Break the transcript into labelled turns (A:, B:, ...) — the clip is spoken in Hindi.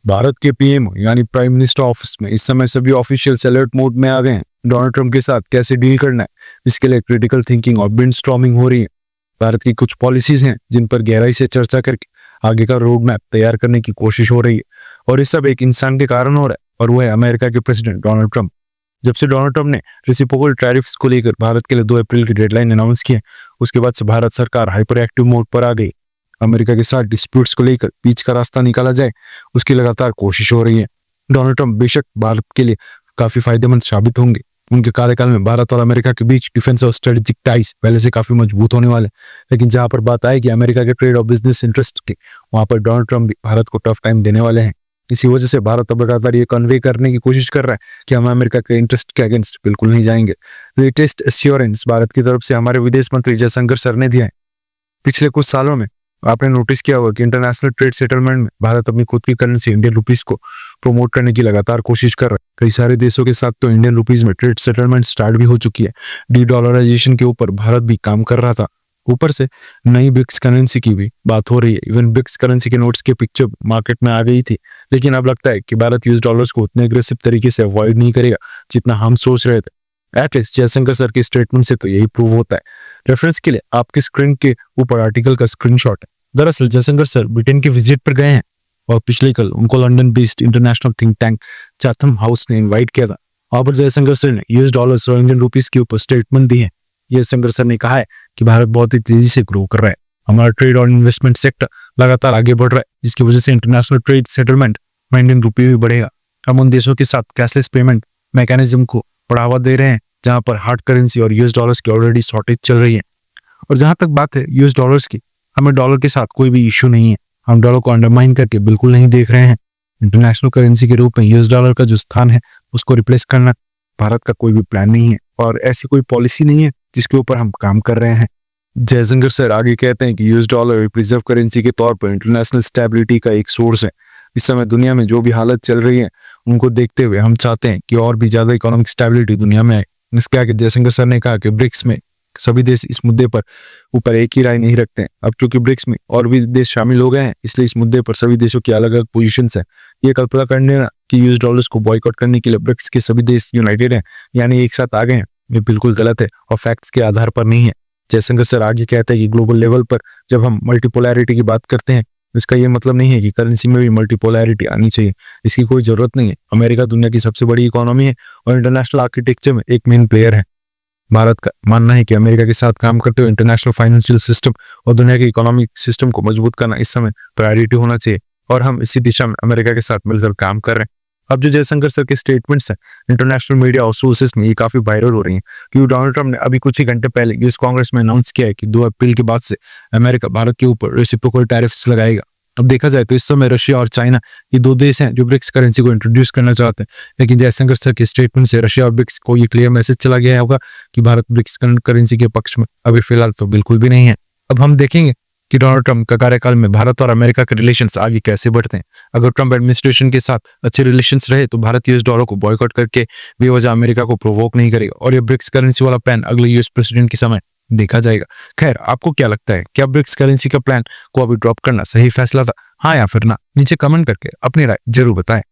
A: भारत के पीएम यानी प्राइम मिनिस्टर ऑफिस में इस समय सभी ऑफिशियल्स अलर्ट मोड में आ गए हैं। डोनाल्ड ट्रंप के साथ कैसे डील करना है, इसके लिए क्रिटिकल थिंकिंग और ब्रेनस्टॉर्मिंग हो रही है। भारत की कुछ पॉलिसीज हैं जिन पर गहराई से चर्चा करके आगे का रोड मैप तैयार करने की कोशिश हो रही है, और ये सब एक इंसान के कारण हो रहा है, और वो है अमेरिका के प्रेसिडेंट डोनाल्ड ट्रंप। जब से डोनाल्ड ट्रंप ने रेसिप्रोकल टैरिफ्स को लेकर भारत के लिए 2 अप्रैल की डेडलाइन अनाउंस की है, उसके बाद से भारत सरकार हाइपर एक्टिव मोड पर आ गई। अमेरिका के साथ डिस्प्यूट्स को लेकर बीच का रास्ता निकाला जाए, उसकी लगातार कोशिश हो रही है। डोनाल्ड ट्रंप बेशक भारत के लिए काफी फायदेमंद साबित होंगे। उनके कार्यकाल में भारत और अमेरिका के बीच डिफेंस और स्ट्रेटेजिक टाइज पहले से काफी मजबूत होने वाले, लेकिन जहां पर बात आएगी अमेरिका के ट्रेड और बिजनेस इंटरेस्ट की, वहां पर डोनाल्ड ट्रंप भी भारत को टफ टाइम देने वाले हैं। इसी वजह से भारत अब लगातार ये कन्वे करने की कोशिश कर रहा है कि हम अमेरिका के इंटरेस्ट के अगेंस्ट बिल्कुल नहीं जाएंगे। लेटेस्ट एश्योरेंस भारत की तरफ से हमारे विदेश मंत्री जयशंकर सर ने दिया है। पिछले कुछ सालों में आपने नोटिस किया होगा कि इंटरनेशनल ट्रेड सेटलमेंट में भारत अपनी खुद की करेंसी इंडियन रुपीस को प्रमोट करने की लगातार कोशिश कर रहा है। कई सारे देशों के साथ तो इंडियन रुपीस में ट्रेड सेटलमेंट स्टार्ट भी हो चुकी है। डी-डॉलराइजेशन के ऊपर भारत भी काम कर रहा था। ऊपर से नई ब्रिक्स करेंसी की भी बात हो रही है। इवन ब्रिक्स करेंसी के नोट्स की पिक्चर मार्केट में आ गई थी, लेकिन अब लगता है कि भारत यूएस डॉलर्स को उतने अग्रेसिव तरीके से अवॉइड नहीं करेगा जितना हम सोच रहे थे। एटलीस्ट जयशंकर सर की स्टेटमेंट से तो यही प्रूव होता है। रेफरेंस के लिए आपके स्क्रीन के ऊपर आर्टिकल का स्क्रीनशॉट है। दरअसल जयशंकर सर ब्रिटेन के विजिट पर गए हैं, और पिछले कल उनको London based international think tank Chatham house ने इनवाइट किया था। वहां पर जयशंकर सर ने यूएस डॉलर्स और इंडियन रुपीस के ऊपर स्टेटमेंट दी है। जयशंकर सर ने कहा है कि भारत बहुत ही तेजी से ग्रो कर रहा है। हमारा ट्रेड और इन्वेस्टमेंट सेक्टर लगातार आगे बढ़ रहा है, जिसकी वजह से इंटरनेशनल ट्रेड सेटलमेंट में इंडियन रुपये भी बढ़ेगा। हम उन देशों के साथ कैशलेस पेमेंट मैकेनिज्म को बढ़ावा दे रहे हैं जहां पर हार्ड करेंसी और यूएस डॉलर्स की ऑलरेडी शॉर्टेज चल रही है। और जहां तक बात है यूएस डॉलर्स की, हमें डॉलर के साथ कोई भी इश्यू नहीं है। हम डॉलर को अंडरमाइन करके बिल्कुल नहीं देख रहे हैं। इंटरनेशनल करेंसी के रूप में यूएस डॉलर का जो स्थान है उसको रिप्लेस करना भारत का कोई भी प्लान नहीं है, और ऐसी कोई पॉलिसी नहीं है जिसके ऊपर हम काम कर रहे हैं। जयशंकर सर आगे कहते हैं कि यूएस डॉलर रिजर्व करेंसी के तौर पर इंटरनेशनल स्टेबिलिटी का एक सोर्स है। इस समय दुनिया में जो भी हालत चल रही है उनको देखते हुए हम चाहते हैं कि और भी ज्यादा इकोनॉमिक स्टेबिलिटी दुनिया में आए। इसके आगे जयशंकर सर ने कहा कि ब्रिक्स में सभी देश इस मुद्दे पर ऊपर एक ही राय नहीं रखते हैं। अब क्योंकि ब्रिक्स में और भी देश शामिल हो गए हैं, इसलिए इस मुद्दे पर सभी देशों की अलग अलग पोजीशंस हैं। ये कल्पना करने ना कि यूएस डॉलर्स को बॉयकॉट करने के लिए ब्रिक्स के सभी देश यूनाइटेड हैं, यानी एक साथ आ गए हैं, ये बिल्कुल गलत है और फैक्ट्स के आधार पर नहीं है। जयशंकर सर आगे कहते हैं कि ग्लोबल लेवल पर जब हम मल्टीपोलैरिटी की बात करते हैं, इसका ये मतलब नहीं है कि करेंसी में भी मल्टीपोलैरिटी आनी चाहिए। इसकी कोई जरूरत नहीं है। अमेरिका दुनिया की सबसे बड़ी इकोनॉमी है और इंटरनेशनल आर्किटेक्चर में एक मेन प्लेयर है। भारत का मानना है कि अमेरिका के साथ काम करते हुए इंटरनेशनल फाइनेंशियल सिस्टम और दुनिया के इकोनॉमिक सिस्टम को मजबूत करना इस समय प्रायोरिटी होना चाहिए, और हम इसी दिशा में अमेरिका के साथ मिलकर काम कर रहे हैं। अब जो जयशंकर सर के स्टेटमेंट्स हैं इंटरनेशनल मीडिया और सोर्सेस में ये काफी वायरल हो रही हैं, क्योंकि डोनाल्ड ट्रंप ने अभी कुछ ही घंटे पहले यूएस कांग्रेस में अनाउंस किया है कि 2 अप्रैल के बाद से अमेरिका भारत के ऊपर रेसिप्रोकल टैरिफ्स लगाएगा। अब देखा जाए तो इस समय रशिया और चाइना ये 2 देश हैं जो ब्रिक्स करेंसी को इंट्रोड्यूस करना चाहते हैं, लेकिन जयशंकर सर के स्टेटमेंट से रशिया और ब्रिक्स को ये क्लियर मैसेज चला गया होगा कि भारत ब्रिक्स करेंसी के पक्ष में अभी फिलहाल तो बिल्कुल भी नहीं है। अब हम देखेंगे कि डोनाल्ड ट्रंप का कार्यकाल में भारत और अमेरिका के रिलेशंस आगे कैसे बढ़ते हैं। अगर ट्रंप एडमिनिस्ट्रेशन के साथ अच्छे रिलेशंस रहे तो भारत यूएस डॉलर को बॉयकॉट करके बेवजह अमेरिका को प्रोवोक नहीं करेगा, और ये ब्रिक्स करेंसी वाला प्लान अगले यूएस प्रेसिडेंट के समय देखा जाएगा। खैर, आपको क्या लगता है, क्या ब्रिक्स करेंसी का प्लान को अभी ड्रॉप करना सही फैसला था, हाँ या फिर ना? नीचे कमेंट करके अपनी राय जरूर बताएं।